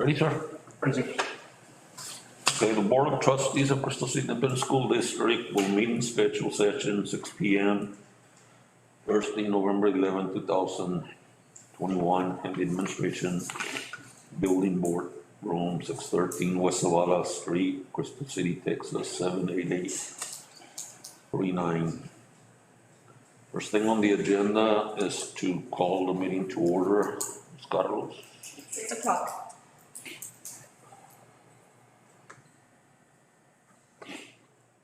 Ready, sir? Present. Okay, the Board of Trustees of Crystal City Independent School District will meet in special session 6 p.m. Thursday, November 11, 2021, in the Administration Building Board, Room 613, West Zavala Street, Crystal City, Texas 78839. First thing on the agenda is to call the meeting to order. Ms. Carlos. 6 o'clock.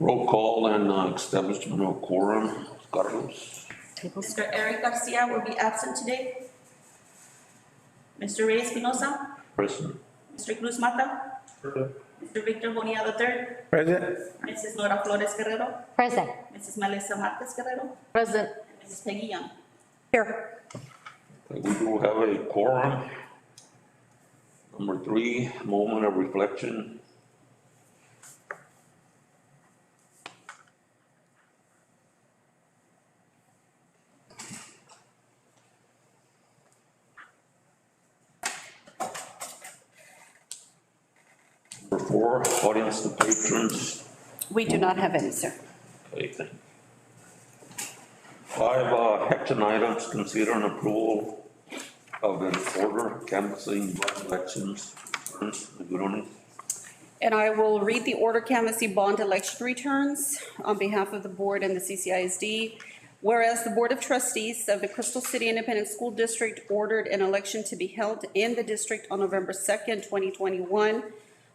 Roll call and establishment of quorum. Ms. Carlos. Mr. Eric Garcia will be absent today. Mr. Reyes Espinosa, Present. Mr. Cruz Mata, Mr. Victor Bonilla III, Present. Mrs. Nora Flores Guerrero, Present. Mrs. Melissa Marquez Guerrero, Present. and Mrs. Peggy Young. Here. Okay, we do have a quorum. Number 3, moment of reflection. Number 4, audience to patrons. We do not have any, sir. Okay, thank you. 5, action items, consider an approval of an order canvassing elections. Good on And I will read the order canvassing bond election returns on behalf of the board and the CCISD. Whereas the Board of Trustees of the Crystal City Independent School District ordered an election to be held in the district on November 2nd, 2021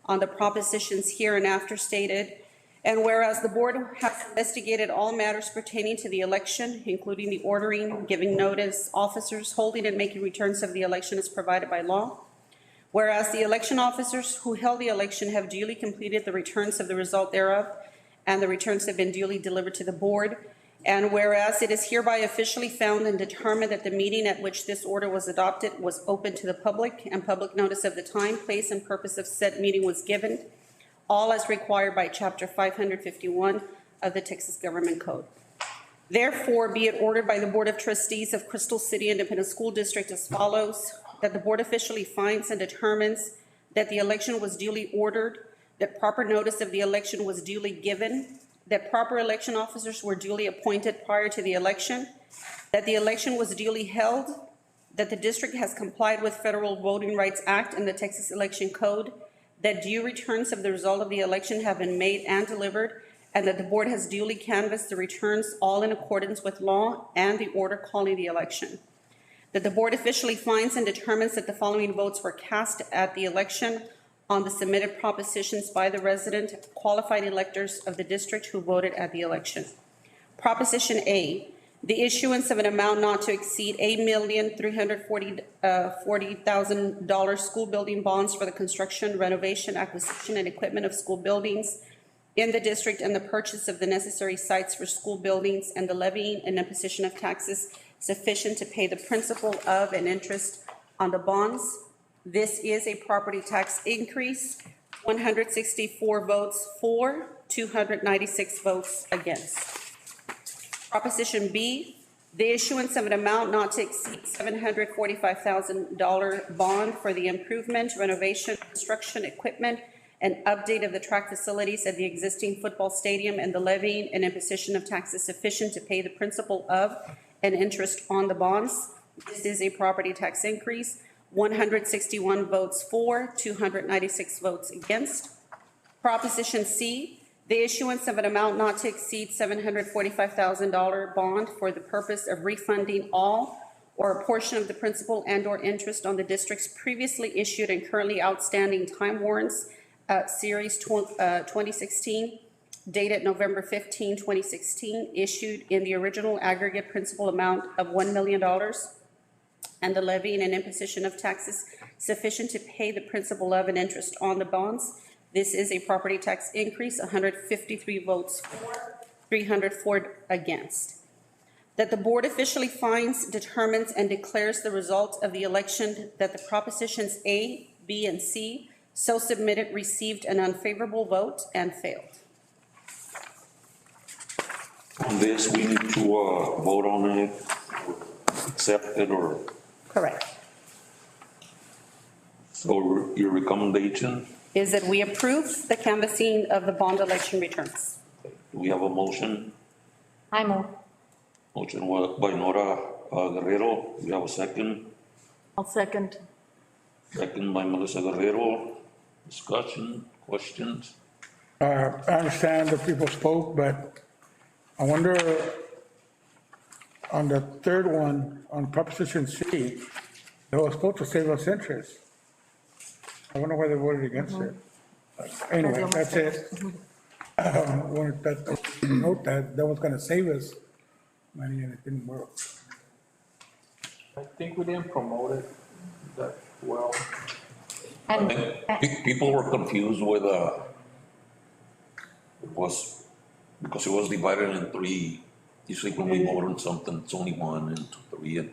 on the propositions here and after stated. And whereas the board has investigated all matters pertaining to the election, including the ordering, giving notice, officers holding and making returns of the election as provided by law. Whereas the election officers who held the election have duly completed the returns of the result thereof, and the returns have been duly delivered to the board. And whereas it is hereby officially found and determined that the meeting at which this order was adopted was open to the public, and public notice of the time, place, and purpose of said meeting was given, all as required by Chapter 551 of the Texas Government Code. Therefore, be it ordered by the Board of Trustees of Crystal City Independent School District as follows, that the board officially finds and determines that the election was duly ordered, that proper notice of the election was duly given, that proper election officers were duly appointed prior to the election, that the election was duly held, that the district has complied with Federal Voting Rights Act and the Texas Election Code, that due returns of the result of the election have been made and delivered, and that the board has duly canvassed the returns, all in accordance with law and the order calling the election. That the board officially finds and determines that the following votes were cast at the election on the submitted propositions by the resident qualified electors of the district who voted at the election. Proposition A, the issuance of an amount not to exceed $8,340,000 school building bonds for the construction, renovation, acquisition, and equipment of school buildings in the district, and the purchase of the necessary sites for school buildings, and the levying and imposition of taxes sufficient to pay the principal of and interest on the bonds. This is a property tax increase, 164 votes for, 296 votes against. Proposition B, the issuance of an amount not to exceed $745,000 bond for the improvement, renovation, construction, equipment, and update of the track facilities at the existing football stadium, and the levying and imposition of taxes sufficient to pay the principal of and interest on the bonds. This is a property tax increase, 161 votes for, 296 votes against. Proposition C, the issuance of an amount not to exceed $745,000 bond for the purpose of refunding all or a portion of the principal and/or interest on the district's previously issued and currently outstanding time warrants, Series 2016, dated November 15, 2016, issued in the original aggregate principal amount of $1 million, and the levying and imposition of taxes sufficient to pay the principal of and interest on the bonds. This is a property tax increase, 153 votes for, 304 against. That the board officially finds, determines, and declares the result of the election that the propositions A, B, and C so submitted received an unfavorable vote and failed. On this, we need to vote on it, accept it, or Correct. So your recommendation, is that we approve the canvassing of the bond election returns. do we have a motion? I move. Motion by Nora Guerrero, we have a second. I'll second. Second by Melissa Guerrero. Discussion, questions? I understand that people spoke, but I wonder on the third one, on Proposition C, they were supposed to save us interest. I wonder why they voted against it. Anyway, that's it. Wanted that, note that was gonna save us money and it didn't work. I think we didn't promote it that well. I And think people were confused with, it was, because it was divided in three. Usually when we vote on something, it's only one and two, three, and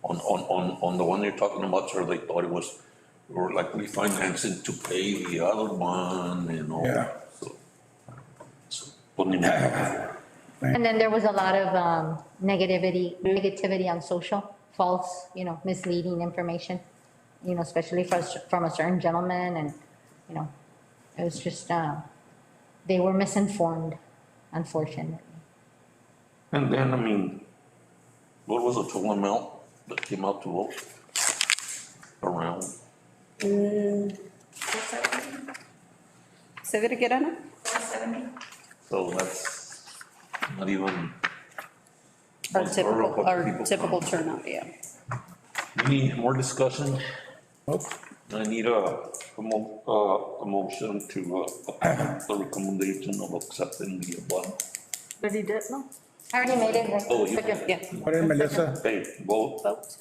on the one you're talking about, sir, they thought it was, we were like refinancing to pay the other one and all. Yeah. So, putting it- and then there was a lot of negativity on social, false, misleading information, especially from a certain gentleman, and, it was just, they were misinformed, unfortunately. And then, I mean, what was the total amount that came out to vote? Around, Say that again, Anna? 470. so that's not even. Our one third of what people- typical turnout, yeah. Any more discussion? Nope. I need a motion to, the recommendation of accepting the bond. But he did, no? I already made it. Oh, you- Yeah, What is Melissa? Okay, vote, vote.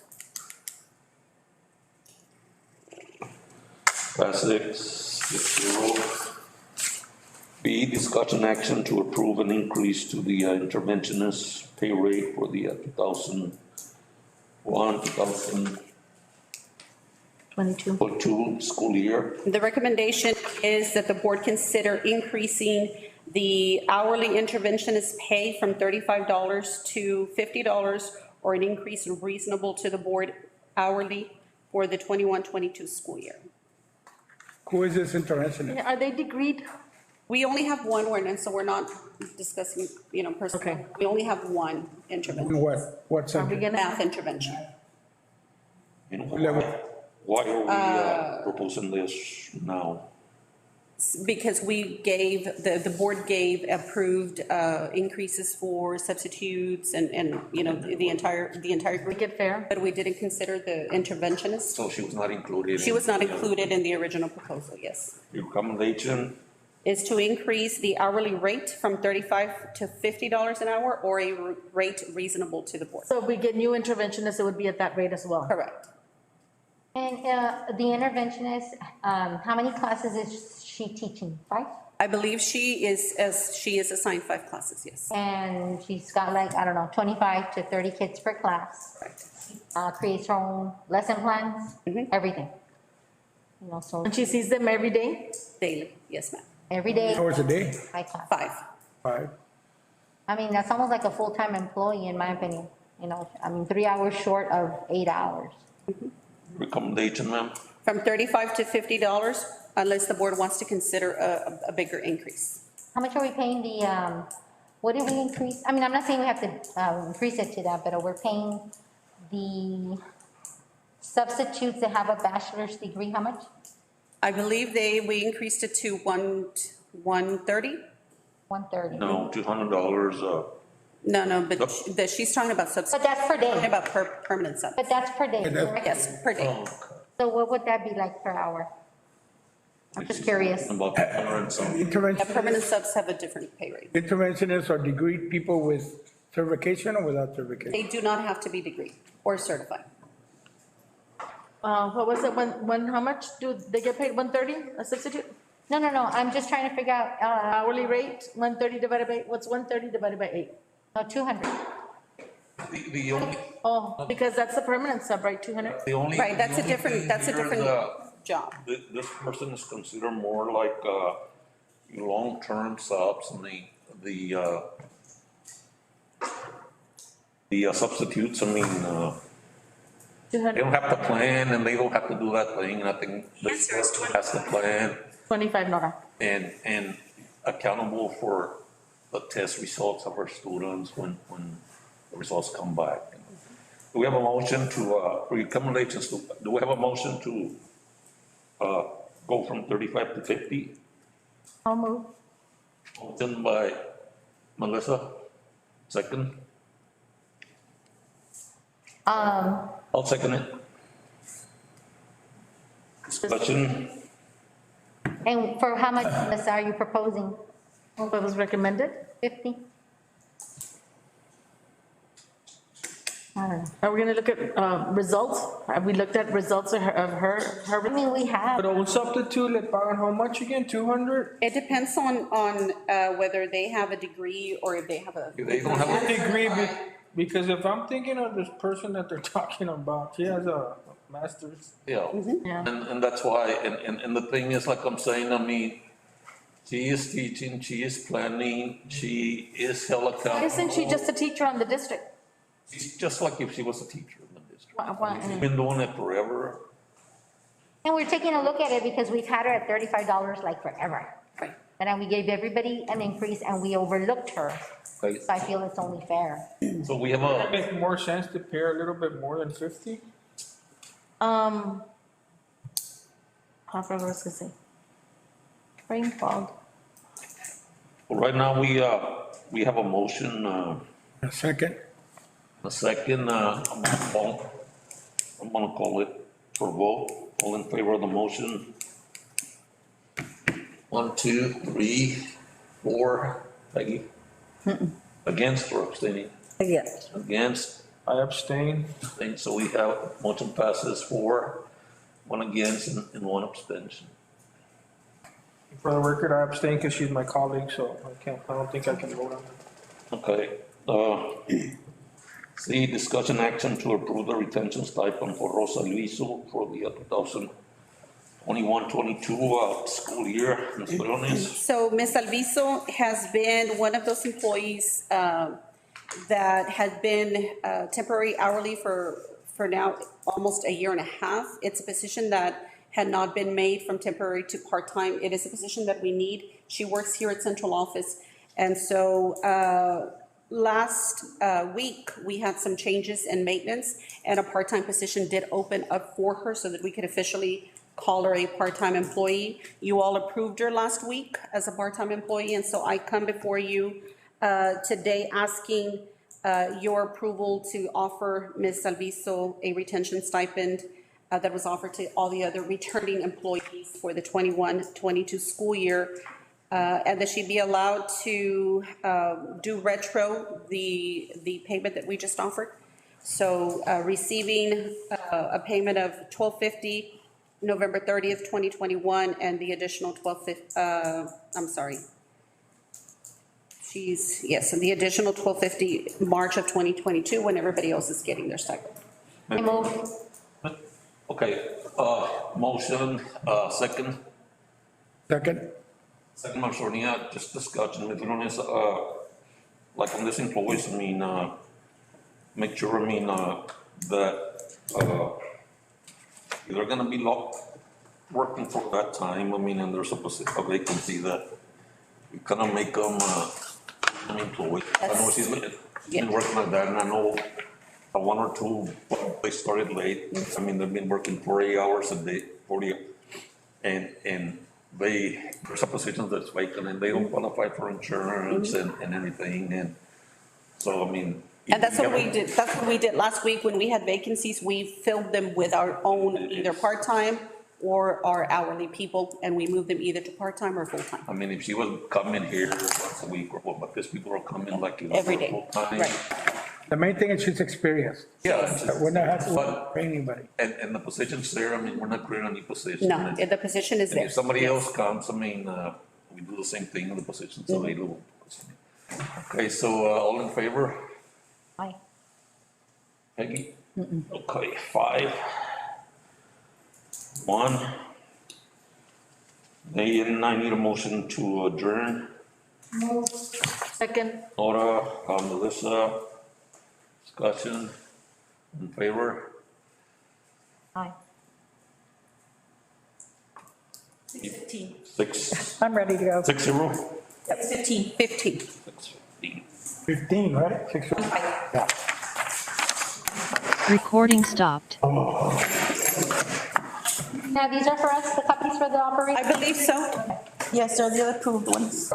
pass 6-0. B, discussion action to approve an increase to the interventionist pay rate for the 2001-2002 22. school year. The recommendation is that the board consider increasing the hourly interventionist pay from $35 to $50, or an increase reasonable to the board hourly for the 21-22 school year. Who is this interventionist? Are they degreed? We only have one ordinance, so we're not discussing, personal. Okay. We only have one intervention, What Are we center? gonna? math intervention. And Level. why are we proposing this now? Because we gave, the board approved increases for substitutes and, the entire group. Make it fair? But we didn't consider the interventionist. So she was not included. She was not included in the original proposal, yes. Your recommendation, Is to increase the hourly rate from $35 to $50 an hour, or a rate reasonable to the board. So if we get new interventionists, it would be at that rate as well? Correct. And the interventionist, how many classes is she teaching? 5? I believe she is assigned 5 classes, yes. And she's got 25 to 30 kids per class. Creates her own lesson plans, everything. So And she sees them every day? Daily, yes, ma'am. every day, Hours a day? 5 class. 5. 5. I mean, that's almost like a full-time employee, in my opinion. 3 hours short of 8 hours. recommendation, ma'am? From $35 to $50, unless the board wants to consider a bigger increase. How much are we paying what did we increase? I mean, I'm not saying we have to increase it to that, but we're paying the substitutes that have a bachelor's degree, how much? I believe we increased it to 130? 130. No, $200, No, but she's talking about But substitute, that's per talking day, about permanent subs. but that's per day, correct? Yes, per day. oh, So what would that be like per hour? I'm just curious. about 200 and some. Yeah, permanent Interventionists, subs have a different pay rate. interventionists are degreed people with certification or without certification? They do not have to be degree or certified. What was it, how much do they get paid, 130, a substitute? No, I'm just trying to figure out, Hourly rate, 130 divided by, what's 130 divided by 8? no, 200. The only, Oh, because that's the permanent sub, right, 200? the only. Right, that's the a only different, thing that's a here is, different job. This person is considered more like, long-term subs, and the substitutes, I mean, They 200, don't have to plan and they don't have to do that thing, and I think they has to plan 25, Nora. and accountable for the test results of our students when the results come back. Do we have a motion to, for recommendations to, do we have a motion to, go from 35 to 50? I'll move. Motion by Melissa, second. I'll second it. Discussion, And for how much, Melissa, are you proposing? What was recommended? 50? I don't know. Are we gonna look at, results? Have we looked at results of her? I mean, we have, Pero un substitute le pagan how much again, 200? It depends on whether they have a degree or if they have a. if they don't have a Degree, because if I'm thinking of this person that they're talking about, she has a master's. yeah, Yeah. and that's why, and the thing is, like I'm saying, I mean, she is teaching, she is planning, she is held accountable. Isn't she just a teacher on the district? She's just like if she was a teacher in the district. She's Why- been doing it forever. and we're taking a look at it because we've had her at $35 like forever. Right. And then we gave everybody an increase and we overlooked her. Right? So I feel it's only fair. So we have Would it a, make more sense to pay her a little bit more than 50? I forgot what I was gonna say. Brain fog. right now, we have a motion, A second, a second, I'm gonna call it for vote. All in favor of the motion? 1, 2, 3, 4, Peggy? Against or abstaining? Yes. Against, I abstain. and so we have, motion passes 4, 1 against and 1 abstention. For the record, I abstain because she's my colleague, so I don't think I can vote on it. Okay, C, discussion action to approve the retention stipend for Rosa Luiso for the 2021-22 school year. Ms. Briones? So Ms. Alviso has been one of those employees that had been temporary hourly for now almost a year and a half. It's a position that had not been made from temporary to part-time. It is a position that we need. She works here at central office. And so last week, we had some changes in maintenance and a part-time position did open up for her so that we could officially call her a part-time employee. You all approved her last week as a part-time employee, and so I come before you today asking your approval to offer Ms. Salviso a retention stipend that was offered to all the other returning employees for the 21-22 school year, and that she be allowed to do retro the payment that we just offered. So receiving a payment of $12.50 November 30th, 2021, and the additional I'm sorry. Yes, and the additional $12.50 March of 2022 when everybody else is getting their stipend. I move. Okay, motion, second. second, Second, Ms. Ornia, just discussion, Ms. Briones, like on this employees, I mean, make sure, I mean, that, they're gonna be working for that time, I mean, and there's a vacancy that we kind of make them, employees. I know she's been working like that, and I know one or two, they started late, I mean, they've been working 40 hours a day, 40, and there's a position that's vacant, and they don't qualify for insurance and everything, and so, I mean. And that's what we did, last week when we had vacancies, we filled them with our own, either part-time or our hourly people, and we moved them either to part-time or full-time. I mean, if she was coming here once a week or what, but these people are coming like. Every day, full-time. right. the main thing is she's experienced. Yeah. it's just- We're not having But, to train anybody. and the position's there, I mean, we're not creating a new position. No, And the position is and there. if somebody else comes, I mean, we do the same thing, the position's available. Okay, so, all in favor? Aye. Peggy? Okay, 5. 1. Then I need a motion to adjourn. Second, Nora, Melissa, discussion, in favor? Aye. 6:15. 6, I'm ready to go. 6-0? 6:15. 15. 6:15. 15, right? 6, yeah. Recording stopped. Now, these are for us, the copies for the operation? I believe so. Yes, they're the approved ones.